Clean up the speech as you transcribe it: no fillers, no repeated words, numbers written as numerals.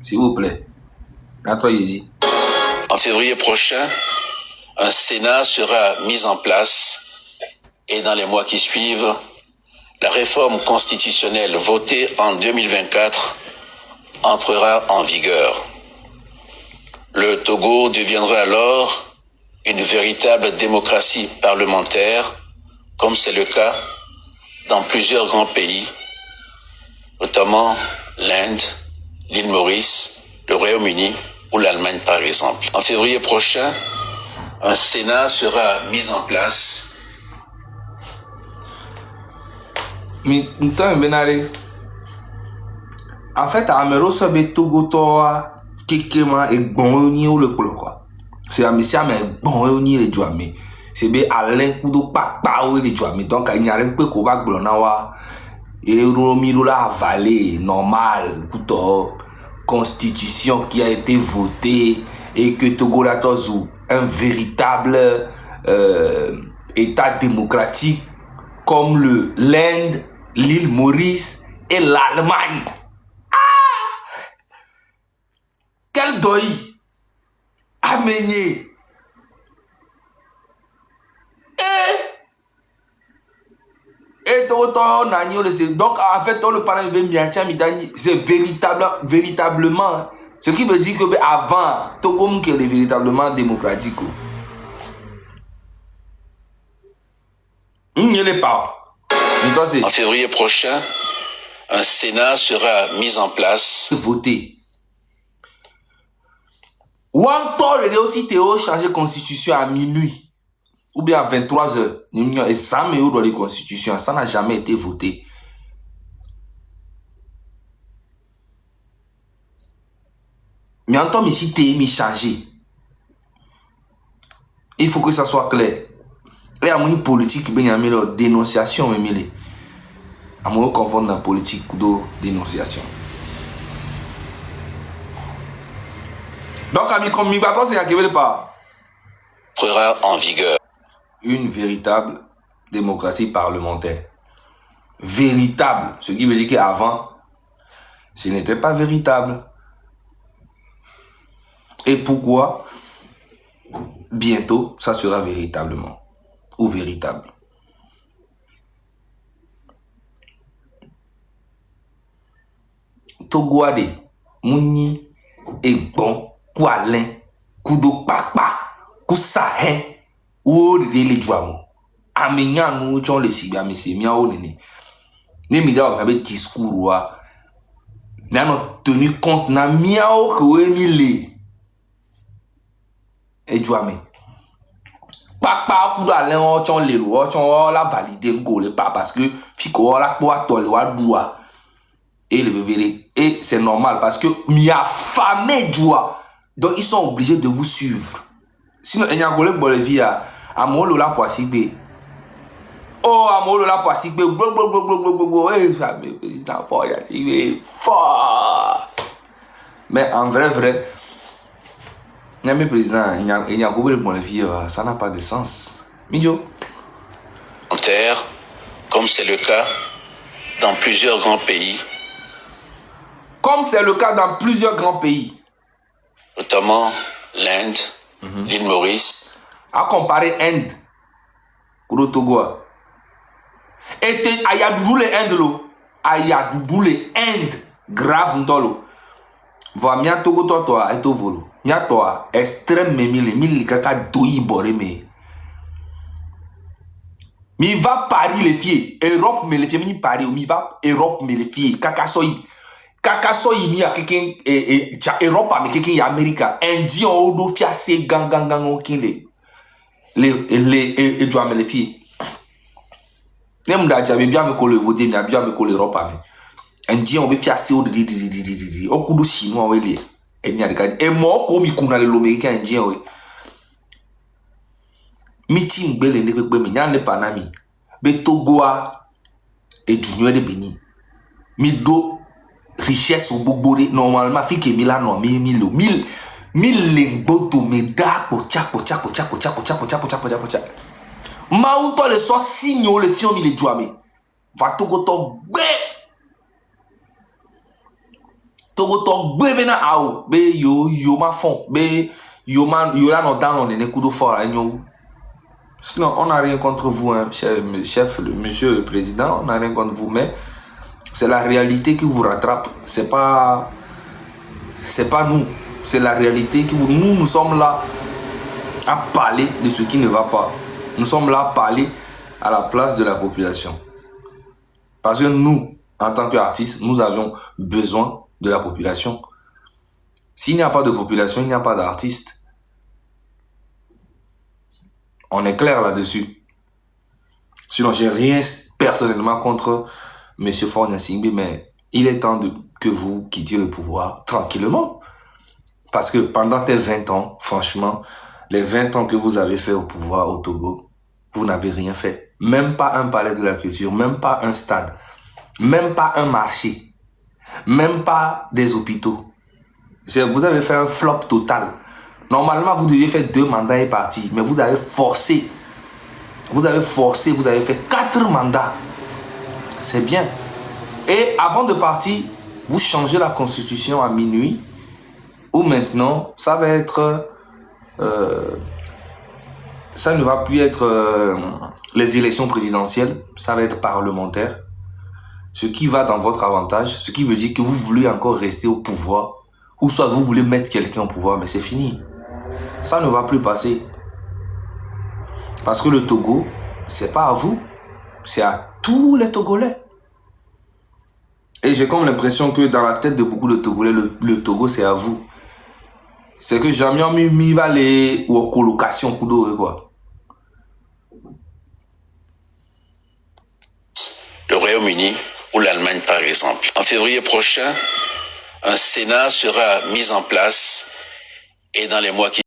S'il vous plaît. En février prochain, un Sénat sera mis en place et dans les mois qui suivent, la réforme constitutionnelle votée en 2024 entrera en vigueur. Le Togo deviendra alors une véritable démocratie parlementaire, comme c'est le cas dans plusieurs grands pays, notamment l'Inde, l'île Maurice, le Royaume-Uni ou l'Allemagne par exemple. En février prochain, un Sénat sera mis en place. Mais en fait, Amero sabe Togo toa kekema e bon ni o le quoi. C'est amisia mais bon ni le joami. C'est be Alain kudo papa o le joami. Donc il n'y a rien que ko ba glona wa et Romiro la avalé normal pour constitution qui a été votée et que Togo la tozu un véritable état démocratique comme l'Inde, l'île Maurice et l'Allemagne. Quel deuil amené. Et donc en fait, le parent c'est véritablement ce qui veut dire que avant Togo est véritablement démocratique. Il n'est pas. En février prochain, un Sénat sera mis en place. Voter. Ou encore, il y a aussi Théo changer constitution à minuit. Ou bien à 23h. Et ça, mais où dans les constitutions, ça n'a jamais été voté. Mais en tant ici, Théo mis changé. Il faut que ça soit clair. Il y a une politique qui a une dénonciation. Il y a une confondre dans la politique de dénonciation. Donc, comme Mibato, c'est à quel pas Entrera en vigueur. Une véritable démocratie parlementaire. Véritable. Ce qui veut dire qu'avant, ce n'était pas véritable. Et pourquoi bientôt, ça sera véritablement. Ou véritable. Togoade, Mouni, et bon. Ou Alain, Kudo Papa, Kusahen, ou les Djouamo. Amenya nous, John le Sibia, mais c'est mia ou nene. Nemiga, on avait discours, mais on a tenu compte, na miao que oui, mille. Et Djouame. Papa, pour Alain, on les lois, on l'a validé, le pas parce que, Fico, la quoi, toi, le doigt. Et le verrez. Et c'est normal parce que, mia famé Djoua. Donc, ils sont obligés de vous suivre. Sinon, il y a un collègue Bolivia, à Molo la Poissibé. Oh, à Molo la Poissibé. Mais en vrai, il y a un président, il y a un collègue Bolivia, ça n'a pas de sens. Midjo. Comme c'est le cas dans plusieurs grands pays. Comme c'est le cas dans plusieurs grands pays. Notamment l'Inde, l'île Maurice. À comparer Inde, Kodo Togo. Et Ayadoudou les Indes, Ayadoudou les Indes, grave ndolo. Voa mia Togo toi, et au volo. Mia toi, extrême mille kaka doi boré me. Mi va Paris les filles, Europe me les filles, mi Paris, mi va Europe me les filles, kaka soyi. Kaka so yimi a quelqu'un Europe mais quelqu'un y Amérique Indien ou do fiassé gang aucun les doit me les filles nem da jabe bien me coller voter bien me coller Europe mais Indien on be fiassé au di o kudu chinois we le e mi arika e mo ko mi kuna le Américain Indien we meeting bele ne pe me nyan le panami be Togoa et junior de Bénin mi do richesse au bogbori normalement fi ke mila no mille lingboto me da pocha ma ou to le so signo le fi o mi le joame va to go to gbe Togo to bena ao be yo ma fond be yo la no dans on est kudo fort agno. Sinon on n'a rien contre vous hein, chef monsieur le président, on n'a rien contre vous, mais c'est la réalité qui vous rattrape, c'est pas nous, c'est la réalité qui vous... Nous sommes là à parler de ce qui ne va pas. Nous sommes là à parler à la place de la population. Parce que nous, en tant qu'artistes, nous avons besoin de la population. S'il n'y a pas de population, il n'y a pas d'artiste. On est clair là-dessus. Sinon, j'ai rien personnellement contre M. Faure Gnassingbé, mais il est temps que vous quittiez le pouvoir tranquillement. Parce que pendant tes 20 ans, franchement, les 20 ans que vous avez fait au pouvoir au Togo, vous n'avez rien fait. Même pas un palais de la culture, même pas un stade, même pas un marché, même pas des hôpitaux. Vous avez fait un flop total. Normalement, vous deviez faire 2 mandats et partir, mais vous avez forcé. Vous avez fait 4 mandats. C'est bien. Et avant de partir, vous changez la constitution à minuit, où maintenant, ça va être... ça ne va plus être les élections présidentielles, ça va être parlementaire. Ce qui va dans votre avantage, ce qui veut dire que vous voulez encore rester au pouvoir, ou soit vous voulez mettre quelqu'un au pouvoir, mais c'est fini. Ça ne va plus passer. Parce que le Togo, c'est pas à vous, c'est à tous les Togolais. Et j'ai comme l'impression que dans la tête de beaucoup de Togolais, le Togo, c'est à vous. C'est que jamais on m'y va aller ou en colocation, quoi. Le Royaume-Uni ou l'Allemagne, par exemple. En février prochain, un Sénat sera mis en place et dans les mois qui